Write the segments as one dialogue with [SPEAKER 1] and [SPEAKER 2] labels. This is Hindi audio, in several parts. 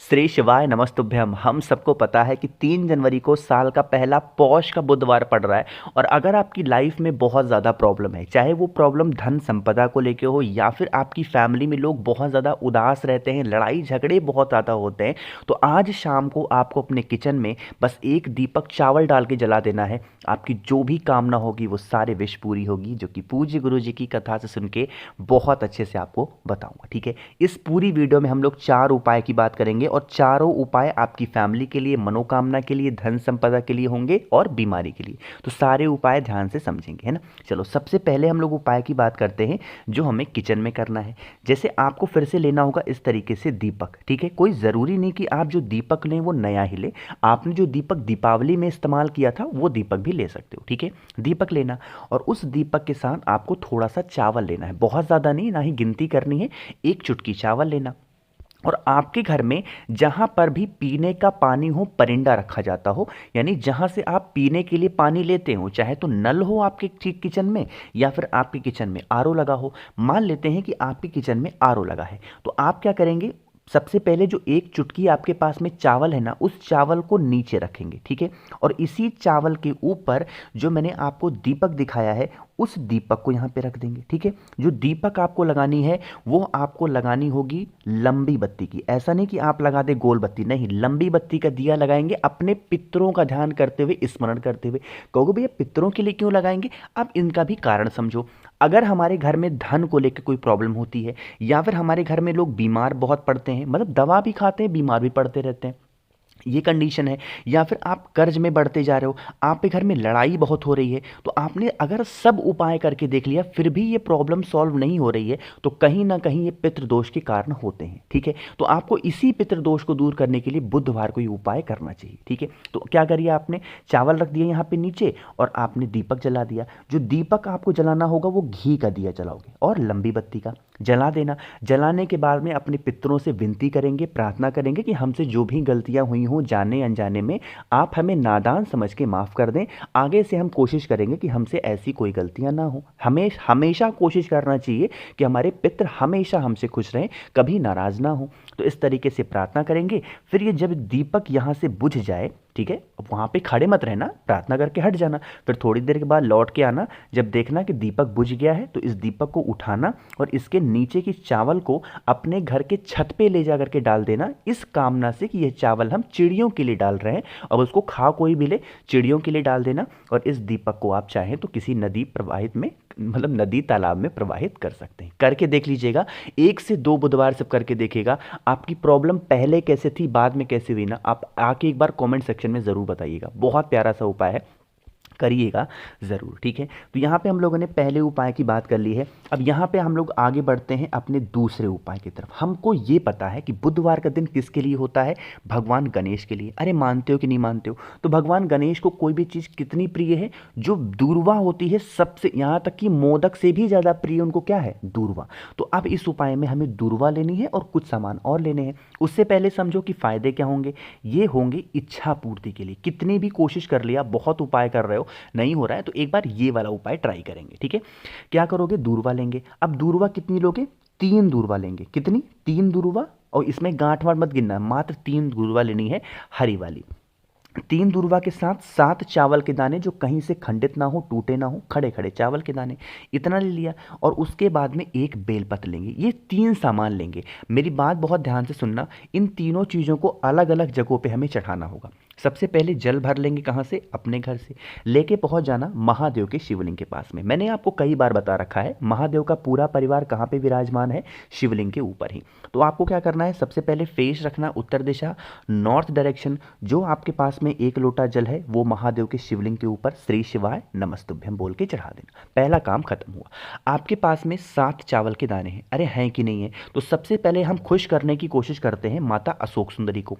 [SPEAKER 1] श्री शिवाय नमस्तुभ्यम। हम सबको पता है कि 3 जनवरी को साल का पहला पौष का बुधवार पड़ रहा है। और अगर आपकी लाइफ में बहुत ज़्यादा प्रॉब्लम है, चाहे वो प्रॉब्लम धन संपदा को लेके हो या फिर आपकी फैमिली में लोग बहुत ज़्यादा उदास रहते हैं, लड़ाई झगड़े बहुत ज़्यादा होते हैं, तो आज शाम को आपको अपने किचन में बस एक दीपक चावल डाल के जला देना है। आपकी जो भी कामना होगी वो सारे विश पूरी होगी, जो कि पूज्य गुरु जी की कथा से सुन के बहुत अच्छे से आपको बताऊंगा। ठीक है, इस पूरी वीडियो में हम लोग 4 उपाय की बात करेंगे और चारों उपाय आपकी फैमिली के लिए, मनोकामना के लिए, धन संपदा के लिए होंगे और बीमारी के लिए। तो सारे उपाय ध्यान से समझेंगे, है ना। चलो सबसे पहले हम लोग उपाय की बात करते हैं जो हमें किचन में करना है। जैसे आपको फिर से लेना होगा इस तरीके से दीपक। ठीक है, कोई ज़रूरी नहीं कि आप जो दीपक लें वो नया ही लें। आपने जो दीपक दीपावली में इस्तेमाल किया था वो दीपक भी ले सकते हो। ठीक है, दीपक लेना और उस दीपक के साथ आपको थोड़ा सा चावल लेना है, बहुत ज़्यादा नहीं, ना ही गिनती करनी है। एक चुटकी चावल लेना और आपके घर में जहाँ पर भी पीने का पानी हो, परिंदा रखा जाता हो, यानी जहाँ से आप पीने के लिए पानी लेते हो, चाहे तो नल हो आपके किचन में या फिर आपके किचन में आरओ लगा हो। मान लेते हैं कि आपके किचन में आरओ लगा है, तो आप क्या करेंगे, सबसे पहले जो एक चुटकी आपके पास में चावल है ना, उस चावल को नीचे रखेंगे। ठीक है, और इसी चावल के ऊपर जो मैंने आपको दीपक दिखाया है उस दीपक को यहाँ पे रख देंगे। ठीक है, जो दीपक आपको लगानी है वो आपको लगानी होगी लंबी बत्ती की। ऐसा नहीं कि आप लगा दे गोल बत्ती, नहीं, लंबी बत्ती का दिया लगाएंगे अपने पितरों का ध्यान करते हुए, स्मरण करते हुए। कहोगे भैया पितरों के लिए क्यों लगाएंगे, आप इनका भी कारण समझो। अगर हमारे घर में धन को लेकर कोई प्रॉब्लम होती है या फिर हमारे घर में लोग बीमार बहुत पड़ते हैं, मतलब दवा भी खाते हैं बीमार भी पड़ते रहते हैं, ये कंडीशन है, या फिर आप कर्ज में बढ़ते जा रहे हो, आपके घर में लड़ाई बहुत हो रही है, तो आपने अगर सब उपाय करके देख लिया फिर भी ये प्रॉब्लम सॉल्व नहीं हो रही है, तो कहीं ना कहीं ये पितृदोष के कारण होते हैं। ठीक है, तो आपको इसी पितृदोष को दूर करने के लिए बुधवार को ये उपाय करना चाहिए। ठीक है, तो क्या करिए, आपने चावल रख दिया यहाँ पे नीचे और आपने दीपक जला दिया। जो दीपक आपको जलाना होगा वो घी का दिया जलाओगे और लंबी बत्ती का जला देना। जलाने के बाद में अपने पितरों से विनती करेंगे, प्रार्थना करेंगे कि हमसे जो भी गलतियां हुई हों जाने अनजाने में, आप हमें नादान समझ के माफ़ कर दें। आगे से हम कोशिश करेंगे कि हमसे ऐसी कोई गलतियां ना हो। हमें हमेशा कोशिश करना चाहिए कि हमारे पितर हमेशा हमसे खुश रहें, कभी नाराज़ ना हो। तो इस तरीके से प्रार्थना करेंगे। फिर ये जब दीपक यहाँ से बुझ जाए, ठीक है, वहाँ पे खड़े मत रहना, प्रार्थना करके हट जाना। फिर थोड़ी देर के बाद लौट के आना, जब देखना कि दीपक बुझ गया है तो इस दीपक को उठाना और इसके नीचे की चावल को अपने घर के छत पे ले जा करके डाल देना, इस कामना से कि यह चावल हम चिड़ियों के लिए डाल रहे हैं। अब उसको खा कोई भी ले, चिड़ियों के लिए डाल देना। और इस दीपक को आप चाहें तो किसी नदी प्रवाहित में, मतलब नदी तालाब में प्रवाहित कर सकते हैं। करके देख लीजिएगा, 1 से 2 बुधवार सब करके देखिएगा आपकी प्रॉब्लम पहले कैसे थी बाद में कैसे हुई ना, आप आके एक बार कमेंट सेक्शन में ज़रूर बताइएगा। बहुत प्यारा सा उपाय है, करिएगा ज़रूर। ठीक है, तो यहाँ पे हम लोगों ने पहले उपाय की बात कर ली है। अब यहाँ पे हम लोग आगे बढ़ते हैं अपने दूसरे उपाय की तरफ। हमको ये पता है कि बुधवार का दिन किसके लिए होता है, भगवान गणेश के लिए। अरे मानते हो कि नहीं मानते हो, तो भगवान गणेश को कोई भी चीज़ कितनी प्रिय है, जो दूरवा होती है सबसे, यहाँ तक कि मोदक से भी ज़्यादा प्रिय उनको क्या है, दूरवा। तो अब इस उपाय में हमें दूरवा लेनी है और कुछ सामान और लेने हैं। उससे पहले समझो कि फ़ायदे क्या होंगे। ये होंगे इच्छा पूर्ति के लिए। कितनी भी कोशिश कर लिया, बहुत उपाय कर रहे हो, नहीं हो रहा है, तो एक बार ये वाला उपाय ट्राई करेंगे। ठीक है, क्या करोगे, दूरवा लेंगे। अब दूरवा कितनी लोगे, 3 दूरवा लेंगे। कितनी, 3 दूरवा, और इसमें गांठ वाठ मत गिनना, मात्र 3 दूरवा लेनी है, हरी वाली। 3 दूरवा के साथ 7 चावल के दाने जो कहीं से खंडित ना हो, टूटे ना हो, खड़े खड़े चावल के दाने, इतना ले लिया। और उसके बाद में एक बेलपत्र लेंगे। ये 3 सामान लेंगे। मेरी बात बहुत ध्यान से सुनना, इन तीनों चीज़ों को अलग अलग जगहों पे हमें चढ़ाना होगा। सबसे पहले जल भर लेंगे, कहाँ से, अपने घर से लेके पहुंच जाना महादेव के शिवलिंग के पास में। मैंने आपको कई बार बता रखा है, महादेव का पूरा परिवार कहाँ पे विराजमान है, शिवलिंग के ऊपर ही। तो आपको क्या करना है, सबसे पहले फेस रखना उत्तर दिशा, नॉर्थ डायरेक्शन। जो आपके पास में 1 लोटा जल है वो महादेव के शिवलिंग के ऊपर श्री शिवाय नमस्तुभ्यम बोल के चढ़ा देना। पहला काम खत्म हुआ। आपके पास में 7 चावल के दाने हैं, अरे हैं कि नहीं है, तो सबसे पहले हम खुश करने की कोशिश करते हैं माता अशोक सुंदरी को।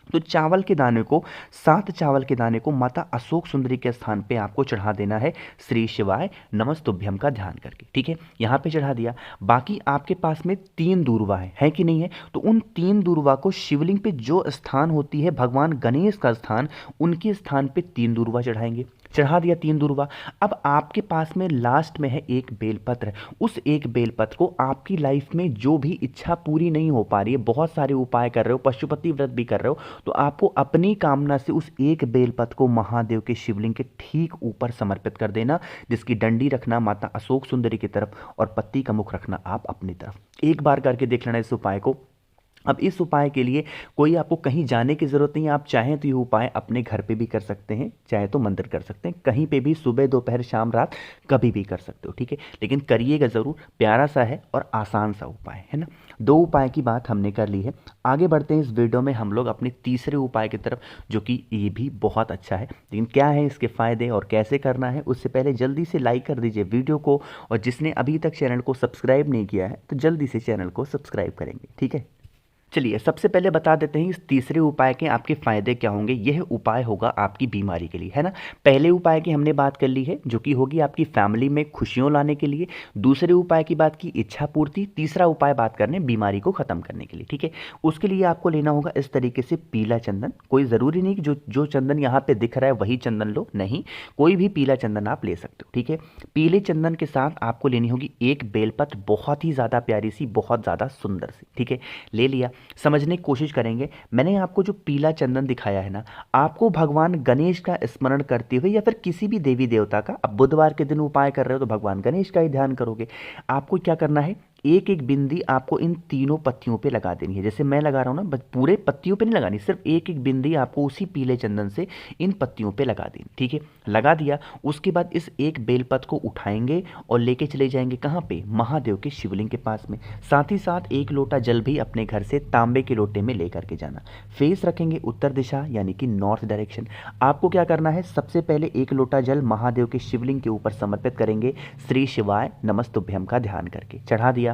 [SPEAKER 1] तो चावल के दाने को, 7 चावल के दाने को माता अशोक सुंदरी के स्थान पे आपको चढ़ा देना है, श्री शिवाय नमस्तुभ्यम का ध्यान करके। ठीक है, यहाँ पे चढ़ा दिया। बाकी आपके पास में 3 दूरवा है कि नहीं है, तो उन 3 दूरवा को शिवलिंग पे जो स्थान होती है भगवान गणेश का स्थान, उनके स्थान पे 3 दूरवा चढ़ाएंगे। चढ़ा दिया 3 दूर्वा। अब आपके पास में लास्ट में है एक बेलपत्र। उस एक बेलपत्र को आपकी लाइफ में जो भी इच्छा पूरी नहीं हो पा रही है, बहुत सारे उपाय कर रहे हो, पशुपति व्रत भी कर रहे हो, तो आपको अपनी कामना से उस एक बेलपत्र को महादेव के शिवलिंग के ठीक ऊपर समर्पित कर देना, जिसकी डंडी रखना माता अशोक सुंदरी की तरफ और पत्ती का मुख रखना आप अपनी तरफ। एक बार करके देख लेना इस उपाय को। अब इस उपाय के लिए कोई आपको कहीं जाने की ज़रूरत नहीं है। आप चाहें तो ये उपाय अपने घर पे भी कर सकते हैं, चाहे तो मंदिर कर सकते हैं, कहीं पे भी सुबह दोपहर शाम रात कभी भी कर सकते हो, ठीक है। लेकिन करिएगा ज़रूर, प्यारा सा है और आसान सा उपाय है ना। 2 उपाय की बात हमने कर ली है। आगे बढ़ते हैं इस वीडियो में हम लोग अपने तीसरे उपाय की तरफ, जो कि ये भी बहुत अच्छा है। लेकिन क्या है इसके फ़ायदे और कैसे करना है, उससे पहले जल्दी से लाइक कर दीजिए वीडियो को, और जिसने अभी तक चैनल को सब्सक्राइब नहीं किया है तो जल्दी से चैनल को सब्सक्राइब करेंगे, ठीक है। चलिए सबसे पहले बता देते हैं इस तीसरे उपाय के आपके फायदे क्या होंगे। यह उपाय होगा आपकी बीमारी के लिए, है ना। पहले उपाय की हमने बात कर ली है, जो कि होगी आपकी फैमिली में खुशियों लाने के लिए। दूसरे उपाय की बात की इच्छा पूर्ति। तीसरा उपाय बात करने बीमारी को खत्म करने के लिए, ठीक है। उसके लिए आपको लेना होगा इस तरीके से पीला चंदन। कोई ज़रूरी नहीं कि जो चंदन यहाँ पे दिख रहा है वही चंदन लो, नहीं, कोई भी पीला चंदन आप ले सकते हो, ठीक है। पीले चंदन के साथ आपको लेनी होगी एक बेलपत्र, बहुत ही ज़्यादा प्यारी सी, बहुत ज़्यादा सुंदर सी, ठीक है। ले लिया। समझने की कोशिश करेंगे। मैंने आपको जो पीला चंदन दिखाया है ना, आपको भगवान गणेश का स्मरण करते हुए या फिर किसी भी देवी देवता का, अब बुधवार के दिन उपाय कर रहे हो तो भगवान गणेश का ही ध्यान करोगे। आपको क्या करना है, एक एक बिंदी आपको इन तीनों पत्तियों पे लगा देनी है। जैसे मैं लगा रहा हूँ ना, बस पूरे पत्तियों पे नहीं लगानी, सिर्फ एक एक बिंदी आपको उसी पीले चंदन से इन पत्तियों पे लगा देनी, ठीक है। लगा दिया। उसके बाद इस एक बेलपत्र को उठाएंगे और लेके चले जाएंगे कहाँ पे, महादेव के शिवलिंग के पास में। साथ ही साथ एक लोटा जल भी अपने घर से तांबे के लोटे में लेकर के जाना। फेस रखेंगे उत्तर दिशा यानी कि नॉर्थ डायरेक्शन। आपको क्या करना है, सबसे पहले एक लोटा जल महादेव के शिवलिंग के ऊपर समर्पित करेंगे, श्री शिवाय नमस्तुभ्यम का ध्यान करके चढ़ा दिया।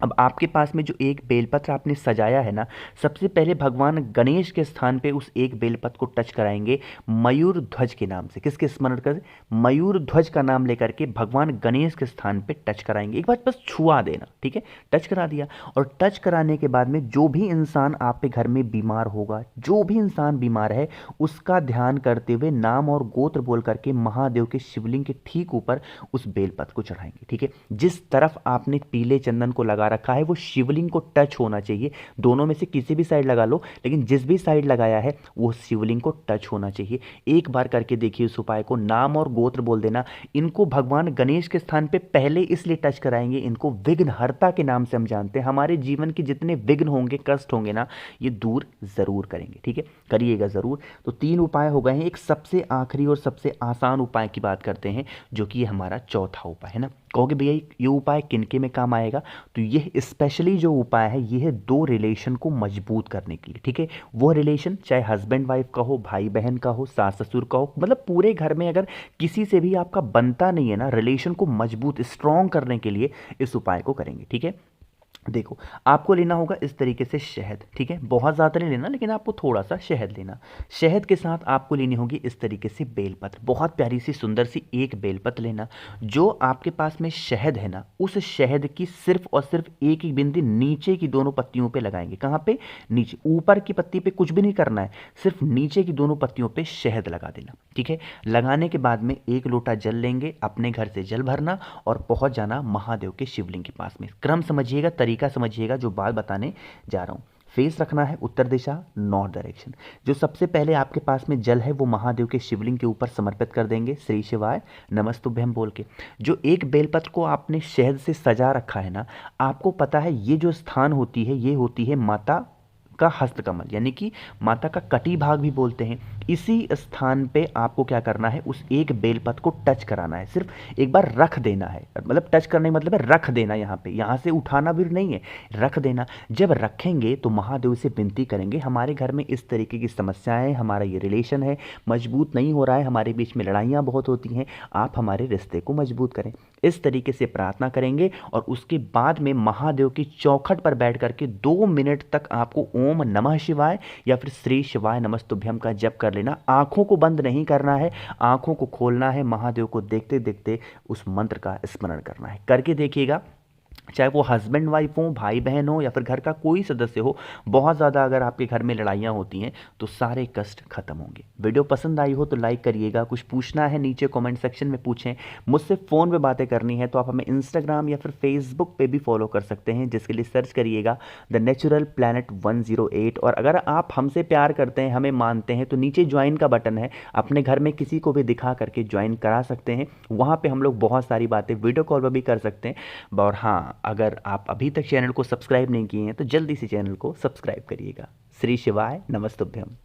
[SPEAKER 1] अब आपके पास में जो एक बेलपत्र आपने सजाया है ना, सबसे पहले भगवान गणेश के स्थान पे उस एक बेलपत्र को टच कराएंगे मयूर ध्वज के नाम से। किसके स्मरण कर, मयूर ध्वज का नाम लेकर के भगवान गणेश के स्थान पे टच कराएंगे। एक बार बस छुआ देना, ठीक है। टच करा दिया। और टच कराने के बाद में जो भी इंसान आपके घर में बीमार होगा, जो भी इंसान बीमार है, उसका ध्यान करते हुए नाम और गोत्र बोल करके महादेव के शिवलिंग के ठीक ऊपर उस बेलपत्र को चढ़ाएंगे, ठीक है। जिस तरफ आपने पीले चंदन को लगा रखा है वो शिवलिंग को टच होना चाहिए। दोनों में से किसी भी साइड लगा लो, लेकिन जिस भी साइड लगाया है वो शिवलिंग को टच होना चाहिए। एक बार करके देखिए इस उपाय को। नाम और गोत्र बोल देना। इनको भगवान गणेश के स्थान पे पहले इसलिए टच कराएंगे, इनको विघ्नहर्ता के नाम से हम जानते हैं। हमारे जीवन के जितने विघ्न होंगे, कष्ट होंगे ना, ये दूर जरूर करेंगे, ठीक है। करिएगा जरूर। तो 3 उपाय हो गए हैं। एक सबसे आखिरी और सबसे आसान उपाय की बात करते हैं, जो कि हमारा चौथा उपाय है ना। कहोगे भैया ये उपाय किनके में काम आएगा, तो ये स्पेशली जो उपाय है ये है 2 रिलेशन को मजबूत करने के लिए, ठीक है। वो रिलेशन चाहे हस्बैंड वाइफ का हो, भाई बहन का हो, सास ससुर का हो, मतलब पूरे घर में अगर किसी से भी आपका बनता नहीं है ना, रिलेशन को मजबूत स्ट्रॉन्ग करने के लिए इस उपाय को करेंगे, ठीक है। देखो आपको लेना होगा इस तरीके से शहद, ठीक है। बहुत ज़्यादा नहीं लेना, लेकिन आपको थोड़ा सा शहद लेना। शहद के साथ आपको लेनी होगी इस तरीके से बेलपत्र। बहुत प्यारी सी सुंदर सी एक बेलपत्र लेना। जो आपके पास में शहद है ना, उस शहद की सिर्फ और सिर्फ एक एक बिंदी नीचे की दोनों पत्तियों पे लगाएंगे। कहाँ पे, नीचे। ऊपर की पत्ती पे कुछ भी नहीं करना है, सिर्फ नीचे की दोनों पत्तियों पे शहद लगा देना, ठीक है। लगाने के बाद में एक लोटा जल लेंगे, अपने घर से जल भरना और पहुंच जाना महादेव के शिवलिंग के पास में। क्रम समझिएगा, तरीका समझिएगा जो बात बताने जा रहा हूं। फेस रखना है उत्तर दिशा, नॉर्थ डायरेक्शन। जो सबसे पहले आपके पास में जल है वो महादेव के शिवलिंग के ऊपर समर्पित कर देंगे, श्री शिवाय नमस्तुभ्यम बोल के। जो एक बेलपत्र को आपने शहद से सजा रखा है ना, आपको पता है ये जो स्थान होती है ये होती है माता का हस्तकमल, यानी कि माता का कटी भाग भी बोलते हैं। इसी स्थान पे आपको क्या करना है, उस एक बेलपत्र को टच कराना है। सिर्फ एक बार रख देना है, मतलब टच करने का मतलब है रख देना। यहाँ पे, यहाँ से उठाना भी नहीं है, रख देना। जब रखेंगे तो महादेव से विनती करेंगे, हमारे घर में इस तरीके की समस्याएं, हमारा ये रिलेशन है मजबूत नहीं हो रहा है, हमारे बीच में लड़ाइयाँ बहुत होती हैं, आप हमारे रिश्ते को मजबूत करें। इस तरीके से प्रार्थना करेंगे और उसके बाद में महादेव की चौखट पर बैठ करके 2 मिनट तक आपको ओम नमः शिवाय या फिर श्री शिवाय नमस्तुभ्यम का जप कर लेना। आंखों को बंद नहीं करना है, आंखों को खोलना है, महादेव को देखते देखते उस मंत्र का स्मरण करना है। करके देखिएगा, चाहे वो हस्बैंड वाइफ हो, भाई बहन हो या फिर घर का कोई सदस्य हो, बहुत ज़्यादा अगर आपके घर में लड़ाइयाँ होती हैं तो सारे कष्ट खत्म होंगे। वीडियो पसंद आई हो तो लाइक करिएगा, कुछ पूछना है नीचे कमेंट सेक्शन में पूछें, मुझसे फ़ोन पे बातें करनी है तो आप हमें इंस्टाग्राम या फिर फेसबुक पे भी फॉलो कर सकते हैं, जिसके लिए सर्च करिएगा द नेचुरल प्लैनेट 108। और अगर आप हमसे प्यार करते हैं, हमें मानते हैं, तो नीचे ज्वाइन का बटन है, अपने घर में किसी को भी दिखा करके ज्वाइन करा सकते हैं। वहाँ पे हम लोग बहुत सारी बातें वीडियो कॉल पर भी कर सकते हैं। और हाँ, अगर आप अभी तक चैनल को सब्सक्राइब नहीं किए हैं तो जल्दी से चैनल को सब्सक्राइब करिएगा। श्री शिवाय नमस्तुभ्यम।